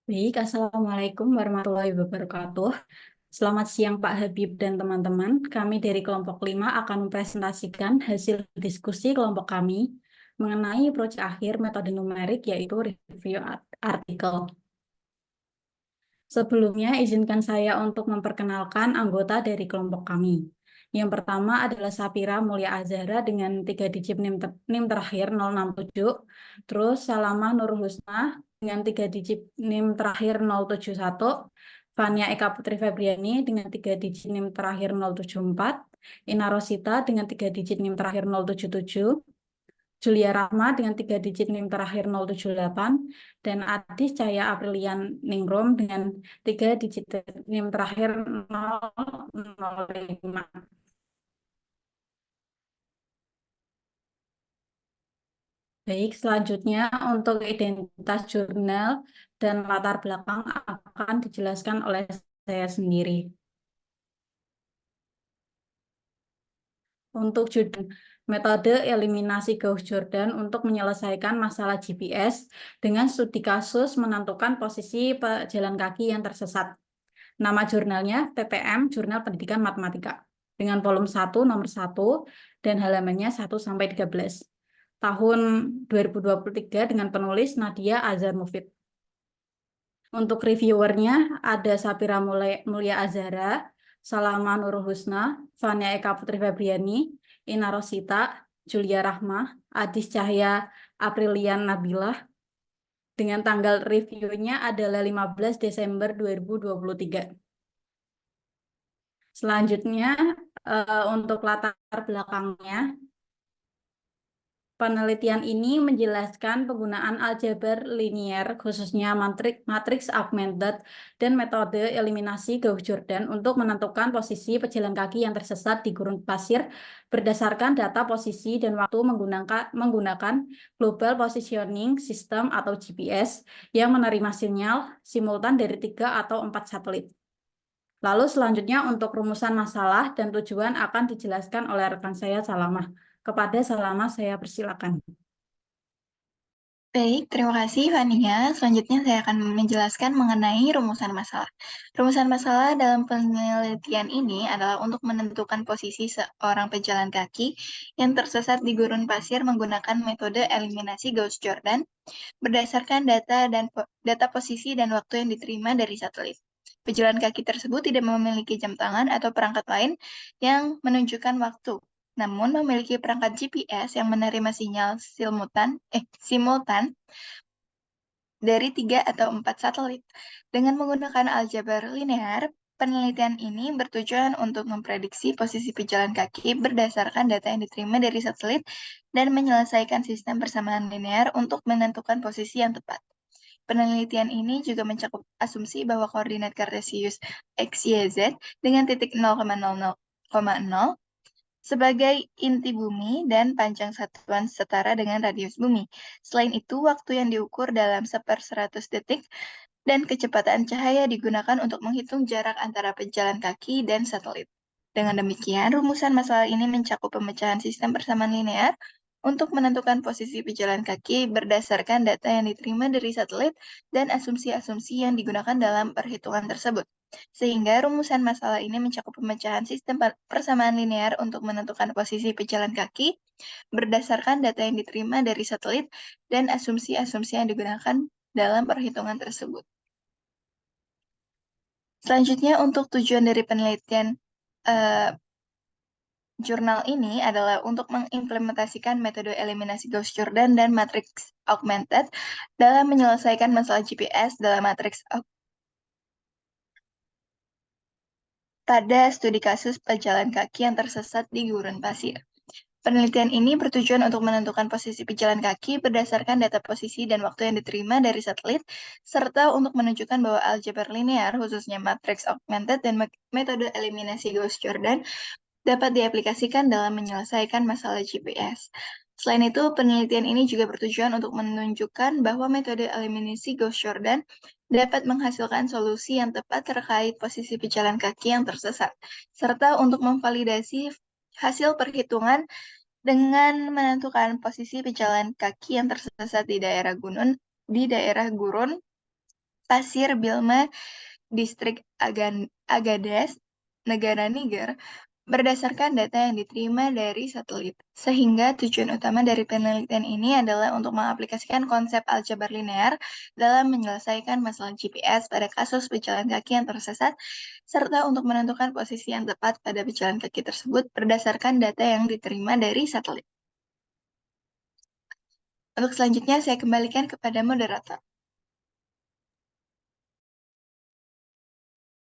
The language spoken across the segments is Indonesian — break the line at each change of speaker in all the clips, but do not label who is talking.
Baik, Assalamualaikum warahmatullahi wabarakatuh. Selamat siang Pak Habib dan teman-teman. Kami dari kelompok 5 akan mempresentasikan hasil diskusi kelompok kami mengenai proyek akhir metode numerik yaitu review artikel. Sebelumnya, izinkan saya untuk memperkenalkan anggota dari kelompok kami. Yang pertama adalah Sapira Mulia Azhara dengan 3 digit NIM terakhir 067. Terus Salama Nur Husna dengan 3 digit NIM terakhir 071. Fania Eka Putri Febriani dengan 3 digit NIM terakhir 074. Ina Rosita dengan 3 digit NIM terakhir 077. Julia Rahma dengan 3 digit NIM terakhir 078 dan Adis Cahaya Aprilian Ningrum dengan 3 digit NIM terakhir 005. Baik, selanjutnya untuk identitas jurnal dan latar belakang akan dijelaskan oleh saya sendiri. Untuk judul metode eliminasi Gauss-Jordan untuk menyelesaikan masalah GPS dengan studi kasus menentukan posisi pejalan kaki yang tersesat. Nama jurnalnya PPM, Jurnal Pendidikan Matematika, dengan volume 1 nomor 1 dan halamannya 1-13. Tahun 2023 dengan penulis Nadia Azhar Mufid. Untuk reviewernya ada Sapira Mulia Azhara, Salama Nurul Husna, Fania Eka Putri Febriani, Ina Rosita, Julia Rahma, Adis Cahya Aprilian Nabilah, dengan tanggal reviewnya adalah 15 Desember 2023. Selanjutnya, untuk latar belakangnya, penelitian ini menjelaskan penggunaan aljabar linier, khususnya matriks augmented, dan metode eliminasi Gauss-Jordan untuk menentukan posisi pejalan kaki yang tersesat di gurun pasir berdasarkan data posisi dan waktu menggunakan Global Positioning System atau GPS yang menerima sinyal simultan dari 3 atau 4 satelit. Lalu selanjutnya untuk rumusan masalah dan tujuan akan dijelaskan oleh rekan saya Salamah. Kepada Salamah saya persilakan.
Baik, terima kasih Fania. Selanjutnya saya akan menjelaskan mengenai rumusan masalah. Rumusan masalah dalam penelitian ini adalah untuk menentukan posisi seorang pejalan kaki yang tersesat di gurun pasir menggunakan metode eliminasi Gauss-Jordan berdasarkan data posisi dan waktu yang diterima dari satelit. Pejalan kaki tersebut tidak memiliki jam tangan atau perangkat lain yang menunjukkan waktu, namun memiliki perangkat GPS yang menerima sinyal simultan dari 3 atau 4 satelit. Dengan menggunakan aljabar linear, penelitian ini bertujuan untuk memprediksi posisi pejalan kaki berdasarkan data yang diterima dari satelit dan menyelesaikan sistem persamaan linear untuk menentukan posisi yang tepat. Penelitian ini juga mencakup asumsi bahwa koordinat kartesius x, y, z dengan titik 0,00,0 sebagai inti bumi dan panjang satuan setara dengan radius bumi. Selain itu, waktu yang diukur dalam 1/100 detik dan kecepatan cahaya digunakan untuk menghitung jarak antara pejalan kaki dan satelit. Dengan demikian, rumusan masalah ini mencakup pemecahan sistem persamaan linear untuk menentukan posisi pejalan kaki berdasarkan data yang diterima dari satelit dan asumsi-asumsi yang digunakan dalam perhitungan tersebut. Sehingga rumusan masalah ini mencakup pemecahan sistem persamaan linear untuk menentukan posisi pejalan kaki berdasarkan data yang diterima dari satelit dan asumsi-asumsi yang digunakan dalam perhitungan tersebut. Selanjutnya, untuk tujuan dari penelitian jurnal ini adalah untuk mengimplementasikan metode eliminasi Gauss-Jordan dan matriks augmented dalam menyelesaikan masalah GPS dalam matriks pada studi kasus pejalan kaki yang tersesat di gurun pasir. Penelitian ini bertujuan untuk menentukan posisi pejalan kaki berdasarkan data posisi dan waktu yang diterima dari satelit, serta untuk menunjukkan bahwa aljabar linear, khususnya matriks augmented dan metode eliminasi Gauss-Jordan, dapat diaplikasikan dalam menyelesaikan masalah GPS. Selain itu, penelitian ini juga bertujuan untuk menunjukkan bahwa metode eliminasi Gauss-Jordan dapat menghasilkan solusi yang tepat terkait posisi pejalan kaki yang tersesat, serta untuk memvalidasi hasil perhitungan dengan menentukan posisi pejalan kaki yang tersesat di daerah gurun Pasir Bilma, Distrik Agadez, negara Niger, berdasarkan data yang diterima dari satelit. Sehingga tujuan utama dari penelitian ini adalah untuk mengaplikasikan konsep aljabar linear dalam menyelesaikan masalah GPS pada kasus pejalan kaki yang tersesat, serta untuk menentukan posisi yang tepat pada pejalan kaki tersebut berdasarkan data yang diterima dari satelit. Untuk selanjutnya, saya kembalikan kepada moderator.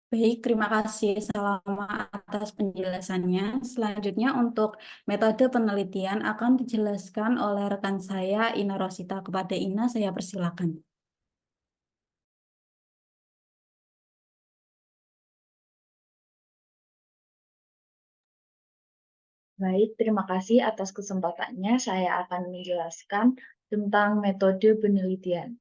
Baik, terima kasih Salama atas penjelasannya. Selanjutnya untuk metode penelitian akan dijelaskan oleh rekan saya Ina Rosita. Kepada Ina, saya persilakan.
Baik, terima kasih atas kesempatannya. Saya akan menjelaskan tentang metode penelitian.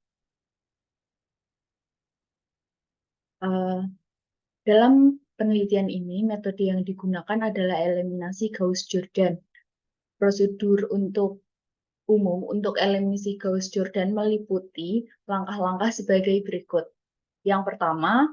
Dalam penelitian ini, metode yang digunakan adalah eliminasi Gauss-Jordan. Prosedur umum untuk eliminasi Gauss-Jordan meliputi langkah-langkah sebagai berikut. Yang pertama,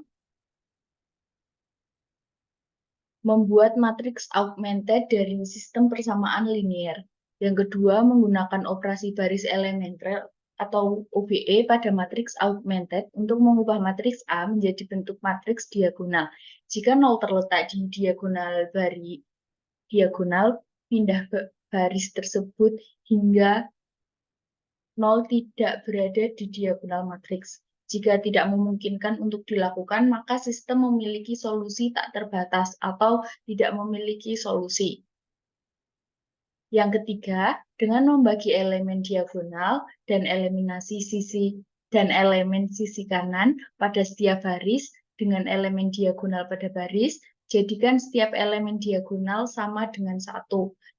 membuat matriks augmented dari sistem persamaan linear. Yang kedua, menggunakan operasi baris elementer atau OBE pada matriks augmented untuk mengubah matriks A menjadi bentuk matriks diagonal. Jika 0 terletak di diagonal, pindah baris tersebut hingga 0 tidak berada di diagonal matriks. Jika tidak memungkinkan untuk dilakukan, maka sistem memiliki solusi tak terbatas atau tidak memiliki solusi. Yang ketiga, dengan membagi elemen diagonal dan eliminasi elemen sisi kanan pada setiap baris dengan elemen diagonal pada baris, jadikan setiap elemen diagonal sama dengan 1.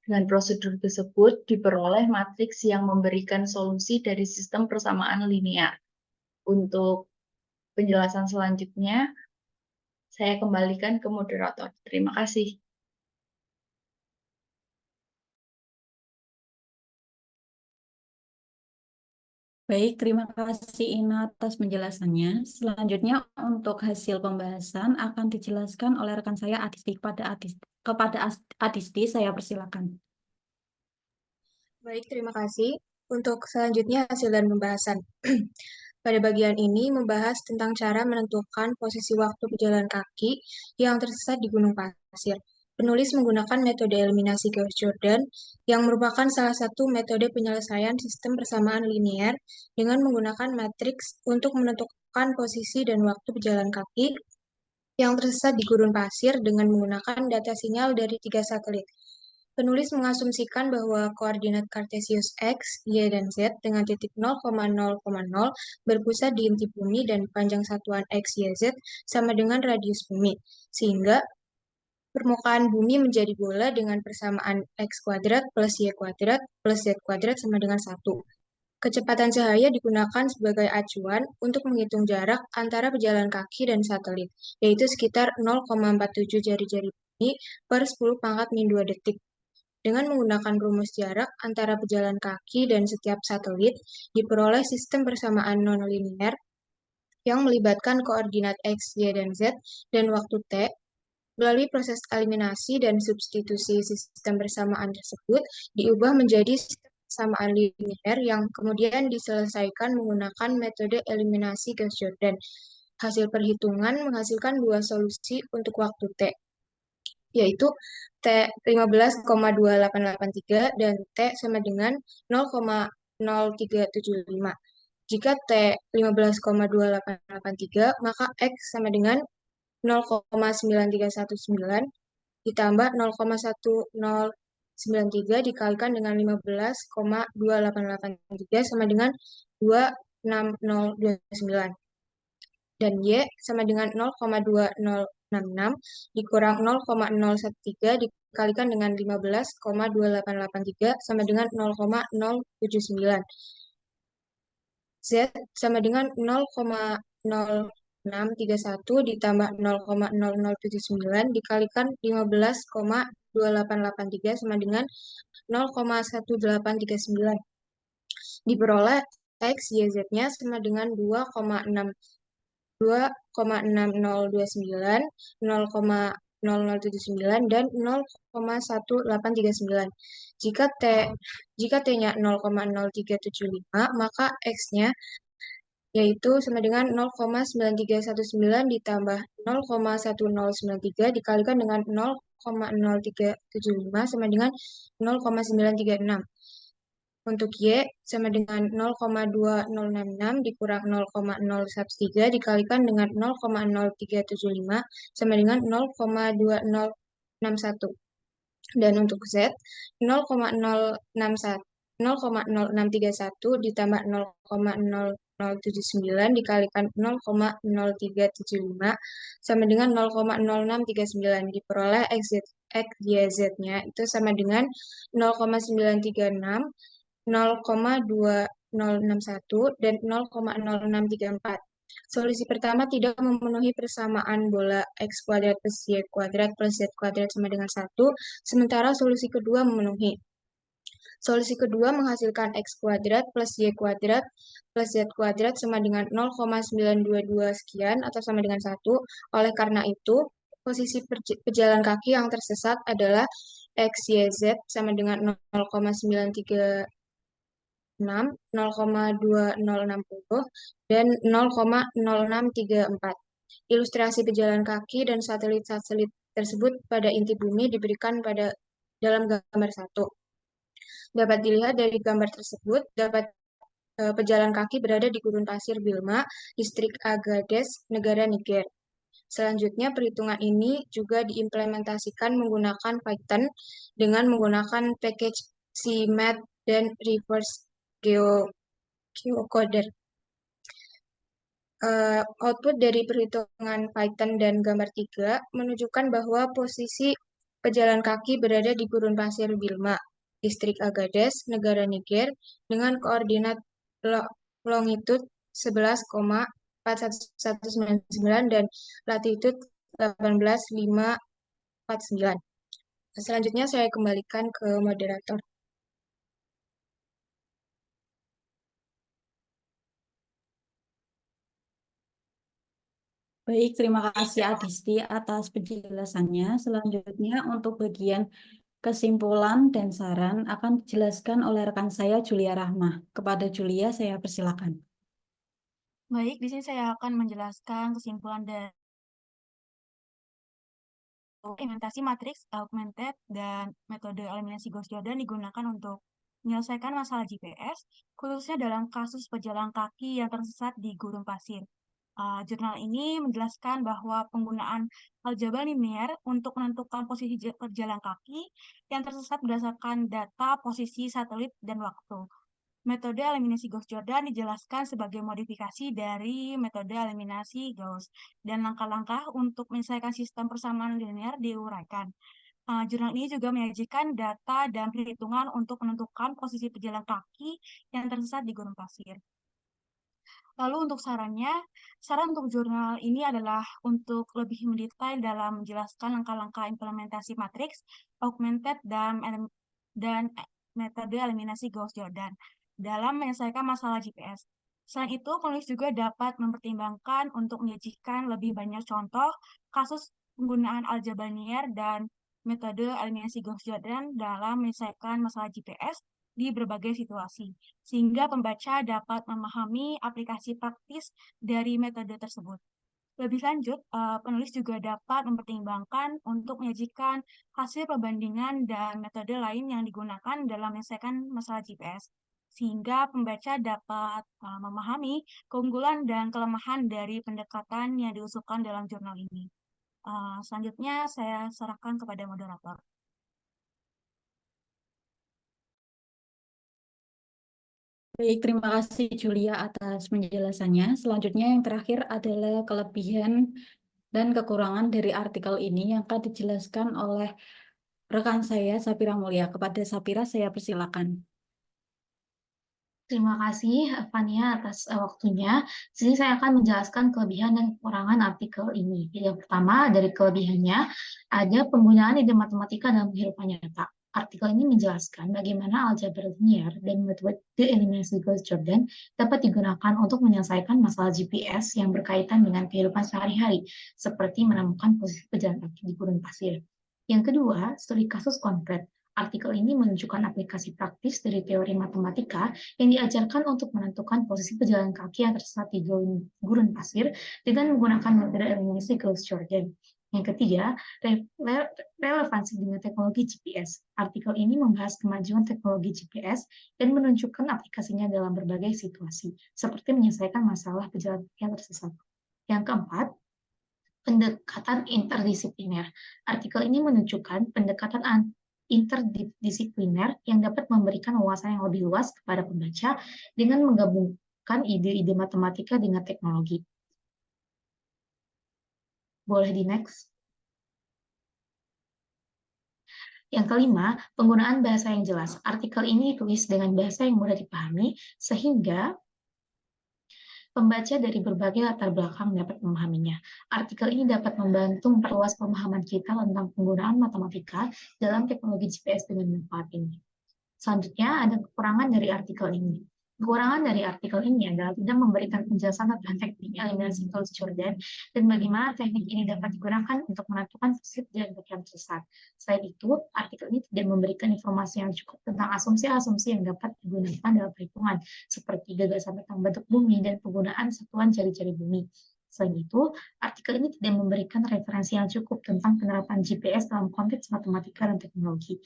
Dengan prosedur tersebut diperoleh matriks yang memberikan solusi dari sistem persamaan linear. Untuk penjelasan selanjutnya, saya kembalikan ke moderator. Terima kasih.
Baik, terima kasih Ina atas penjelasannya. Selanjutnya untuk hasil pembahasan akan dijelaskan oleh rekan saya Adisti. Kepada Adisti, saya persilakan.
Baik, terima kasih. Untuk selanjutnya hasil dan pembahasan. Pada bagian ini membahas tentang cara menentukan posisi waktu pejalan kaki yang tersesat di gunung pasir. Penulis menggunakan metode eliminasi Gauss-Jordan yang merupakan salah satu metode penyelesaian sistem persamaan linear dengan menggunakan matriks untuk menentukan posisi dan waktu pejalan kaki yang tersesat di gurun pasir dengan menggunakan data sinyal dari 3 satelit. Penulis mengasumsikan bahwa koordinat Kartesius X, Y, dan Z dengan titik 0,0,0 berpusat di inti bumi dan panjang satuan X, Y, Z sama dengan radius bumi, sehingga permukaan bumi menjadi bola dengan persamaan X kuadrat plus Y kuadrat plus Z kuadrat sama dengan 1. Kecepatan cahaya digunakan sebagai acuan untuk menghitung jarak antara pejalan kaki dan satelit, yaitu sekitar 0,47 jari-jari bumi per 10 pangkat min 2 detik. Dengan menggunakan rumus jarak antara pejalan kaki dan setiap satelit, diperoleh sistem persamaan nonlinear yang melibatkan koordinat X, Y, dan Z dan waktu T. Melalui proses eliminasi dan substitusi sistem persamaan tersebut, diubah menjadi sistem persamaan linear yang kemudian diselesaikan menggunakan metode eliminasi Gauss-Jordan. Hasil perhitungan menghasilkan dua solusi untuk waktu T, yaitu T 15,2883 dan T sama dengan 0,0375. Jika T 15,2883, maka X sama dengan 0,9319 ditambah 0,1093 dikalikan dengan 15,2883 sama dengan 26029. Dan Y sama dengan 0,2066 dikurang 0,013 dikalikan dengan 15,2883 sama dengan 0,079. Z sama dengan 0,0631 ditambah 0,0079 dikalikan 15,2883 sama dengan 0,1839. Diperoleh X, Y, Z-nya sama dengan 2,6 2,6029, 0,0079, dan 0,1839. Jika T-nya 0,0375, maka X-nya yaitu sama dengan 0,9319 ditambah 0,1093 dikalikan dengan 0,0375 sama dengan 0,936. Untuk Y sama dengan 0,2066 dikurang 0,013 dikalikan dengan 0,0375 sama dengan 0,2061. Dan untuk Z 0,0631 ditambah 0,0079 dikalikan 0,0375 sama dengan 0,0639 diperoleh XYZ-nya itu sama dengan 0,936, 0,2061, dan 0,0634. Solusi pertama tidak memenuhi persamaan bola X kuadrat plus Y kuadrat plus Z kuadrat sama dengan 1, sementara solusi kedua memenuhi. Solusi kedua menghasilkan X kuadrat plus Y kuadrat plus Z kuadrat sama dengan 0,922 sekian atau sama dengan 1. Oleh karena itu, posisi pejalan kaki yang tersesat adalah XYZ sama dengan 0,936, 0,2060, dan 0,0634. Ilustrasi pejalan kaki dan satelit-satelit tersebut pada inti bumi diberikan dalam gambar 1. Dapat dilihat dari gambar tersebut, pejalan kaki berada di gurun pasir Bilma, distrik Agadez, negara Niger. Selanjutnya, perhitungan ini juga diimplementasikan menggunakan Python dengan menggunakan package CMath dan reverse geocoder. Output dari perhitungan Python dan gambar 3 menunjukkan bahwa posisi pejalan kaki berada di gurun pasir Bilma, distrik Agadez, negara Niger, dengan koordinat longitude 11,4199 dan latitude 18,549. Selanjutnya saya kembalikan ke moderator.
Baik, terima kasih Adisti atas penjelasannya. Selanjutnya untuk bagian kesimpulan dan saran akan dijelaskan oleh rekan saya Julia Rahmah. Kepada Julia saya persilakan.
Baik, di sini saya akan menjelaskan kesimpulan dari implementasi matriks augmented dan metode eliminasi Gauss-Jordan digunakan untuk menyelesaikan masalah GPS, khususnya dalam kasus pejalan kaki yang tersesat di gurun pasir. Jurnal ini menjelaskan bahwa penggunaan aljabar linear untuk menentukan posisi pejalan kaki yang tersesat berdasarkan data posisi satelit dan waktu. Metode eliminasi Gauss-Jordan dijelaskan sebagai modifikasi dari metode eliminasi Gauss, dan langkah-langkah untuk menyelesaikan sistem persamaan linear diuraikan. Jurnal ini juga menyajikan data dan perhitungan untuk menentukan posisi pejalan kaki yang tersesat di gurun pasir. Lalu untuk saran untuk jurnal ini adalah untuk lebih mendetail dalam menjelaskan langkah-langkah implementasi matriks, augmented, dan metode eliminasi Gauss-Jordan dalam menyelesaikan masalah GPS. Selain itu, penulis juga dapat mempertimbangkan untuk menyajikan lebih banyak contoh kasus penggunaan aljabar linear dan metode eliminasi Gauss-Jordan dalam menyelesaikan masalah GPS di berbagai situasi, sehingga pembaca dapat memahami aplikasi praktis dari metode tersebut. Lebih lanjut, penulis juga dapat mempertimbangkan untuk menyajikan hasil perbandingan dan metode lain yang digunakan dalam menyelesaikan masalah GPS, sehingga pembaca dapat memahami keunggulan dan kelemahan dari pendekatan yang diusulkan dalam jurnal ini. Selanjutnya, saya serahkan kepada moderator.
Baik, terima kasih Julia atas penjelasannya. Selanjutnya yang terakhir adalah kelebihan dan kekurangan dari artikel ini yang akan dijelaskan oleh rekan saya Sapira Mulia. Kepada Sapira saya persilakan.
Terima kasih Fania atas waktunya. Di sini saya akan menjelaskan kelebihan dan kekurangan artikel ini. Yang pertama dari kelebihannya ada penggunaan ide matematika dalam kehidupan nyata. Artikel ini menjelaskan bagaimana aljabar linear dan metode eliminasi Gauss-Jordan dapat digunakan untuk menyelesaikan masalah GPS yang berkaitan dengan kehidupan sehari-hari, seperti menemukan posisi pejalan kaki di gurun pasir. Yang kedua, studi kasus konkret. Artikel ini menunjukkan aplikasi praktis dari teori matematika yang diajarkan untuk menentukan posisi pejalan kaki yang tersesat di gurun pasir dengan menggunakan metode eliminasi Gauss-Jordan. Yang ketiga, relevansi dengan teknologi GPS. Artikel ini membahas kemajuan teknologi GPS dan menunjukkan aplikasinya dalam berbagai situasi, seperti menyelesaikan masalah pejalan kaki yang tersesat. Yang keempat, pendekatan interdisipliner. Artikel ini menunjukkan pendekatan interdisipliner yang dapat memberikan wawasan yang lebih luas kepada pembaca dengan menggabungkan ide-ide matematika dengan teknologi. Boleh di next. Yang kelima, penggunaan bahasa yang jelas. Artikel ini ditulis dengan bahasa yang mudah dipahami, sehingga pembaca dari berbagai latar belakang dapat memahaminya. Artikel ini dapat membantu memperluas pemahaman kita tentang penggunaan matematika dalam teknologi GPS dengan manfaat ini. Selanjutnya, ada kekurangan dari artikel ini. Kekurangan dari artikel ini adalah tidak memberikan penjelasan tentang teknik eliminasi Gauss-Jordan dan bagaimana teknik ini dapat digunakan untuk menentukan posisi pejalan kaki yang tersesat. Selain itu, artikel ini tidak memberikan informasi yang cukup tentang asumsi-asumsi yang dapat digunakan dalam perhitungan, seperti gagasan tentang bentuk bumi dan penggunaan satuan jari-jari bumi. Selain itu, artikel ini tidak memberikan referensi yang cukup tentang penerapan GPS dalam konteks matematika dan teknologi.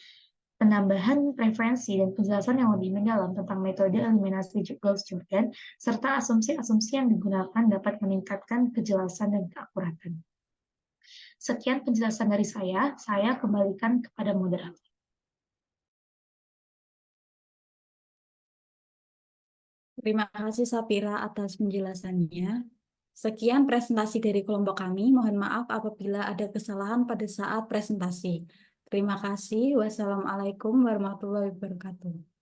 Penambahan referensi dan penjelasan yang lebih mendalam tentang metode eliminasi Gauss-Jordan serta asumsi-asumsi yang digunakan dapat meningkatkan kejelasan dan keakuratan. Sekian penjelasan dari saya kembalikan kepada moderator.
Terima kasih Sapira atas penjelasannya. Sekian presentasi dari kelompok kami. Mohon maaf apabila ada kesalahan pada saat presentasi. Terima kasih. Wassalamualaikum warahmatullahi wabarakatuh.